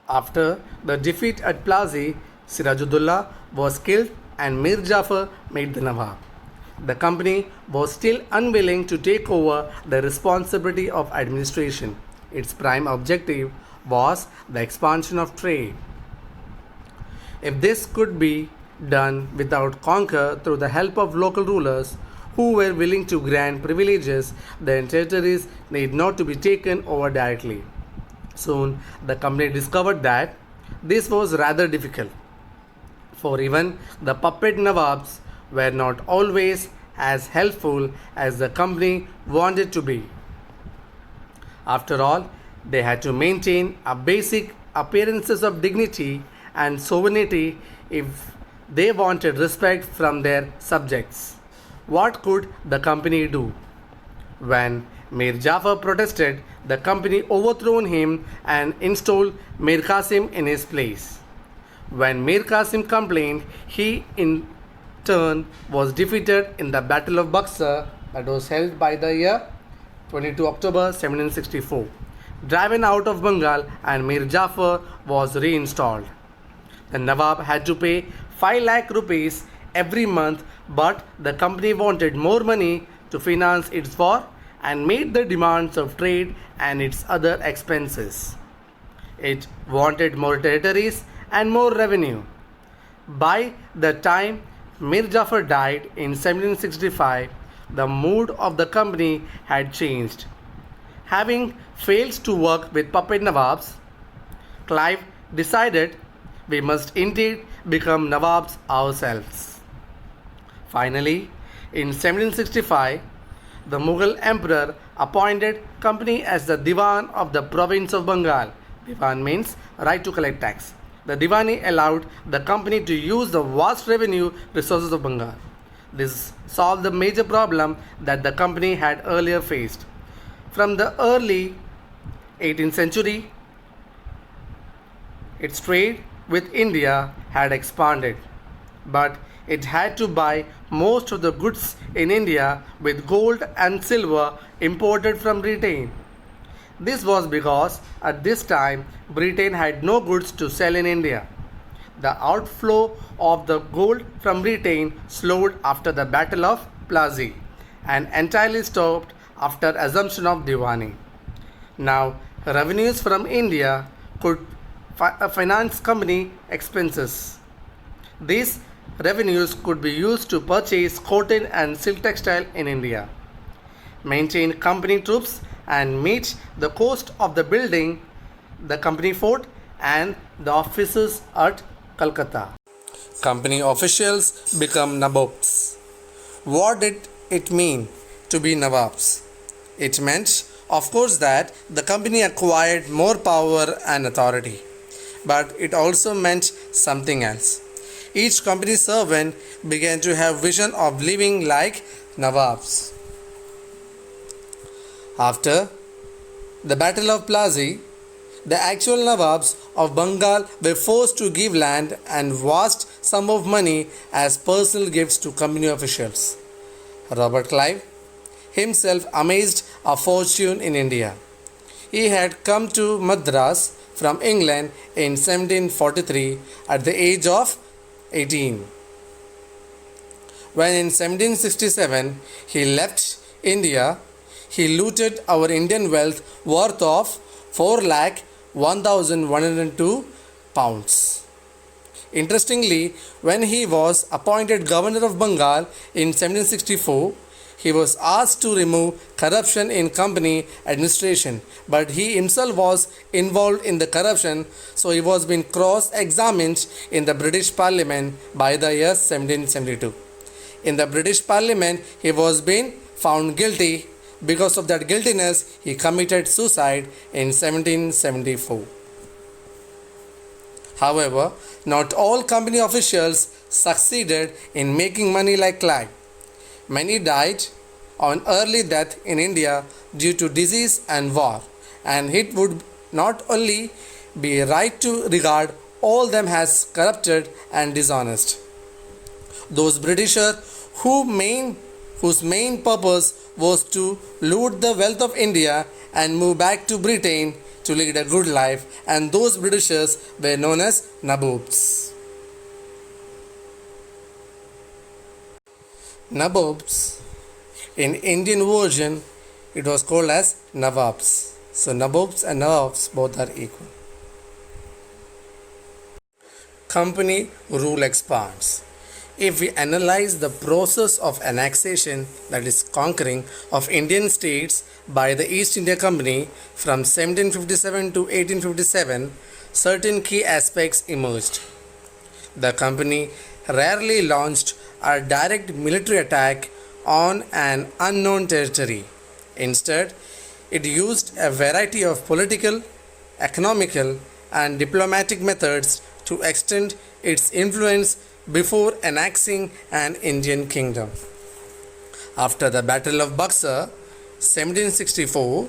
After the defeat at Plazi, Sirajuddaulah was killed and Mir Jafar made the Nawab. The company was still unwilling to take over the responsibility of administration. Its prime objective was the expansion of trade. If this could be done without conquer through the help of local rulers who were willing to grant privileges, then territories need not to be taken over directly. Soon, the company discovered that this was rather difficult, for even the puppet Nawabs were not always as helpful as the company wanted to be. After all, they had to maintain a basic appearances of dignity and sovereignty if they wanted respect from their subjects. What could the company do? When Mir Jafar protested, the company overthrew him and installed Mir Qasim in his place. When Mir Qasim complained, he in turn was defeated in the Battle of Buxar that was held by the year 22 October 1764. Driven out of Bengal and Mir Jafar was reinstalled. The Nawab had to pay 5 lakh rupees every month, but the company wanted more money to finance its war and meet the demands of trade and its other expenses. It wanted more territories and more revenue. By the time Mir Jafar died in 1765, the mood of the company had changed. Having failed to work with puppet Nawabs, Clive decided we must indeed become Nawabs ourselves. Finally, in 1765, the Mughal emperor appointed company as the Diwan of the province of Bengal. Diwan means right to collect tax. The Diwani allowed the company to use the vast revenue resources of Bengal. This solved the major problem that the company had earlier faced. From the early 18th century, its trade with India had expanded, but it had to buy most of the goods in India with gold and silver imported from Britain. This was because at this time Britain had no goods to sell in India. The outflow of the gold from Britain slowed after the Battle of Plassey and entirely stopped after assumption of Diwani. Now, revenues from India could finance company expenses. These revenues could be used to purchase cotton and silk textile in India, maintain company troops and meet the cost of the building the company fort and the offices at Calcutta. Company officials become Nawabs. What did it mean to be Nawabs? It meant, of course, that the company acquired more power and authority. But it also meant something else. Each company servant began to have vision of living like Nawabs. After the Battle of Plassey, the actual Nawabs of Bengal were forced to give land and vast sum of money as personal gifts to company officials. Robert Clive himself amassed a fortune in India. He had come to Madras from England in 1743 at the age of 18. When in 1767 he left India, he looted our Indian wealth worth of 4,01,102 pounds. Interestingly, when he was appointed governor of Bengal in 1764, he was asked to remove corruption in company administration, but he himself was involved in the corruption, so he was being cross-examined in the British Parliament by the year 1772. In the British Parliament, he was being found guilty. Because of that guiltiness, he committed suicide in 1774. However, not all company officials succeeded in making money like Clive. Many died on early death in India due to disease and war, and it would not only be right to regard all them as corrupted and dishonest. Those Britishers whose main purpose was to loot the wealth of India and move back to Britain to lead a good life, and those Britishers were known as Nabobs. Nabobs, in Indian version, it was called as Nawabs. So Nabobs and Nawabs both are equal. Company rule expands. If we analyze the process of annexation, that is conquering, of Indian states by the East India Company from 1757 to 1857, certain key aspects emerged. The company rarely launched a direct military attack on an unknown territory. Instead, it used a variety of political, economical, and diplomatic methods to extend its influence before annexing an Indian kingdom. After the Battle of Buxar, 1764,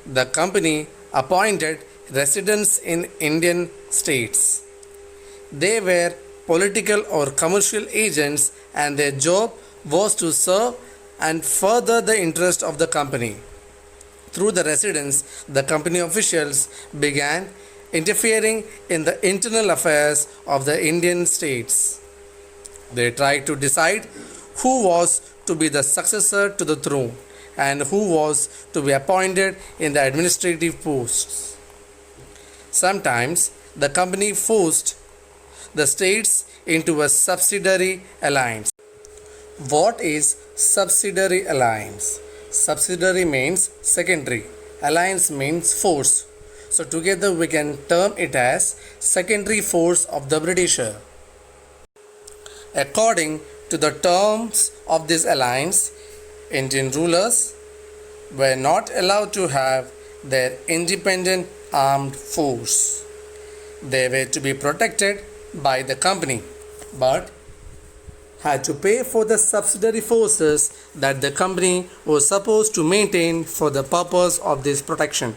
the company appointed residents in Indian states. They were political or commercial agents, and their job was to serve and further the interest of the company. Through the residents, the company officials began interfering in the internal affairs of the Indian states. They tried to decide who was to be the successor to the throne and who was to be appointed in the administrative posts. Sometimes the company forced the states into a subsidiary alliance. What is subsidiary alliance? Subsidiary means secondary, alliance means force. So together we can term it as secondary force of the Britisher. According to the terms of this alliance, Indian rulers were not allowed to have their independent armed force. They were to be protected by the company, but had to pay for the subsidiary forces that the company was supposed to maintain for the purpose of this protection.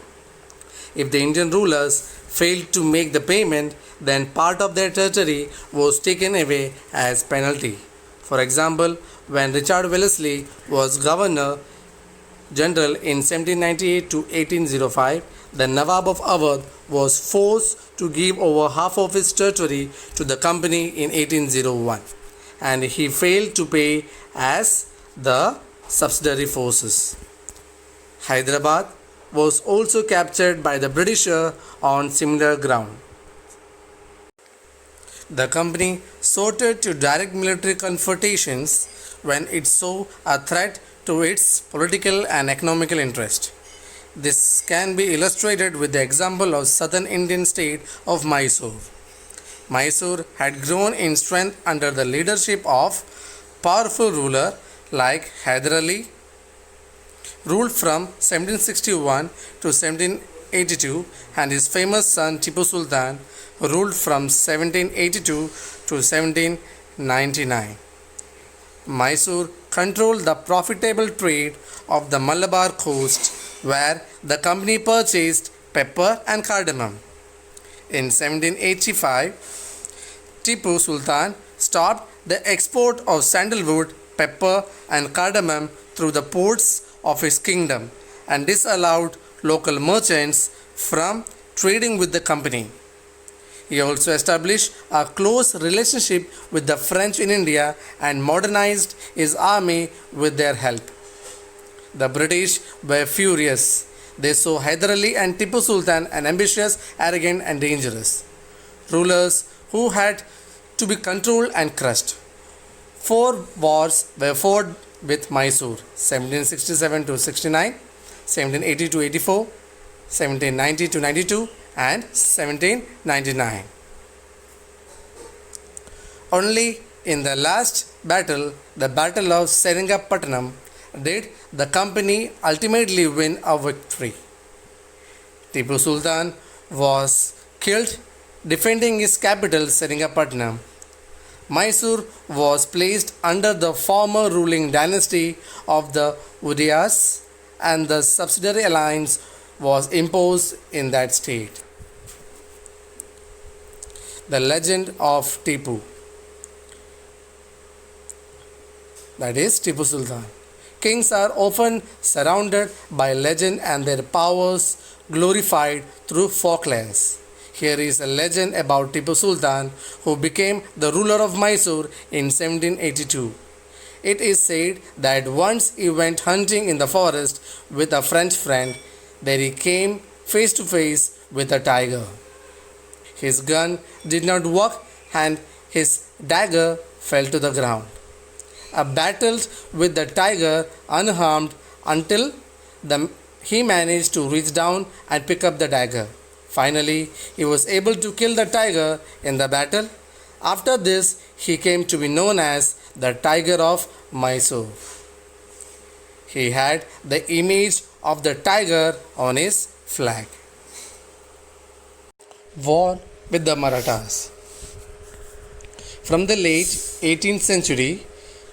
If the Indian rulers failed to make the payment, then part of their territory was taken away as penalty. For example, when Richard Wellesley was Governor General in 1798 to 1805, the Nawab of Awadh was forced to give over half of his territory to the company in 1801, and he failed to pay as the subsidiary forces. Hyderabad was also captured by the Britisher on similar ground. The company sought to direct military confrontations when it saw a threat to its political and economical interest. This can be illustrated with the example of southern Indian state of Mysore. Mysore had grown in strength under the leadership of powerful ruler like Hyder Ali, ruled from 1761 to 1782, and his famous son Tipu Sultan ruled from 1782 to 1799. Mysore controlled the profitable trade of the Malabar coast, where the company purchased pepper and cardamom. In 1785, Tipu Sultan stopped the export of sandalwood, pepper, and cardamom through the ports of his kingdom and disallowed local merchants from trading with the company. He also established a close relationship with the French in India and modernized his army with their help. The British were furious. They saw Hyder Ali and Tipu Sultan as ambitious, arrogant, and dangerous rulers who had to be controlled and crushed. 4 wars were fought with Mysore: 1767 to 69, 1780 to 84, 1790 to 92, and 1799. Only in the last battle, the Battle of Seringapatam, did the company ultimately win a victory. Tipu Sultan was killed defending his capital Seringapatam. Mysore was placed under the former ruling dynasty of the Udayas, and the subsidiary alliance was imposed in that state. The legend of Tipu, that is Tipu Sultan. Kings are often surrounded by legend and their powers glorified through folklores. Here is a legend about Tipu Sultan, who became the ruler of Mysore in 1782. It is said that once he went hunting in the forest with a French friend. There he came face to face with a tiger. His gun did not work and his dagger fell to the ground. I battled with the tiger unharmed until he managed to reach down and pick up the dagger. Finally, he was able to kill the tiger in the battle. After this, he came to be known as the Tiger of Mysore. He had the image of the tiger on his flag. War with the Marathas. From the late 18th century,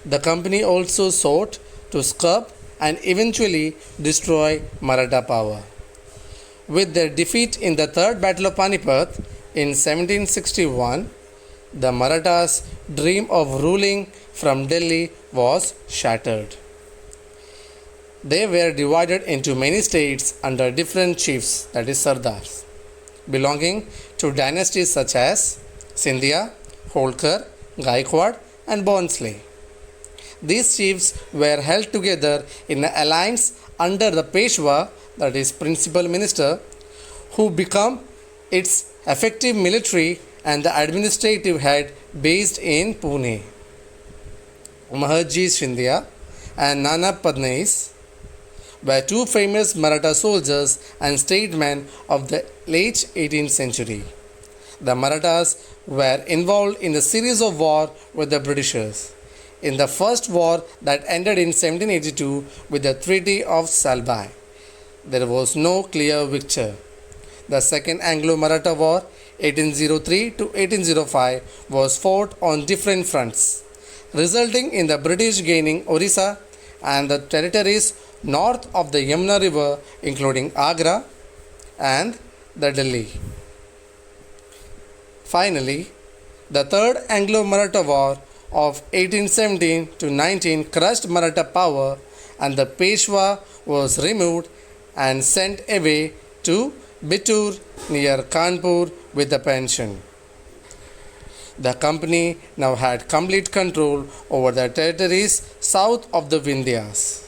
the company also sought to scalp and eventually destroy Maratha power. With their defeat in the Third Battle of Panipat in 1761, the Marathas' dream of ruling from Delhi was shattered. They were divided into many states under different chiefs, that is Sardars, belonging to dynasties such as Scindia, Holkar, Gaikwad, and Bhonsle. These chiefs were held together in an alliance under the Peshwa, that is principal minister, who became its effective military and the administrative head based in Pune. Mahadji Scindia and Nana Padnais were two famous Maratha soldiers and statesmen of the late 18th century. The Marathas were involved in a series of wars with the Britishers. In the first war that ended in 1782 with the Treaty of Salbai, there was no clear victor. The Second Anglo-Maratha War 1803 to 1805 was fought on different fronts, resulting in the British gaining Orissa and the territories north of the Yamuna River, including Agra and the Delhi. Finally, the Third Anglo-Maratha War of 1817 to 19 crushed Maratha power, and the Peshwa was removed and sent away to Bittur near Kanpur with a pension. The company now had complete control over the territories south of the Vindhyas.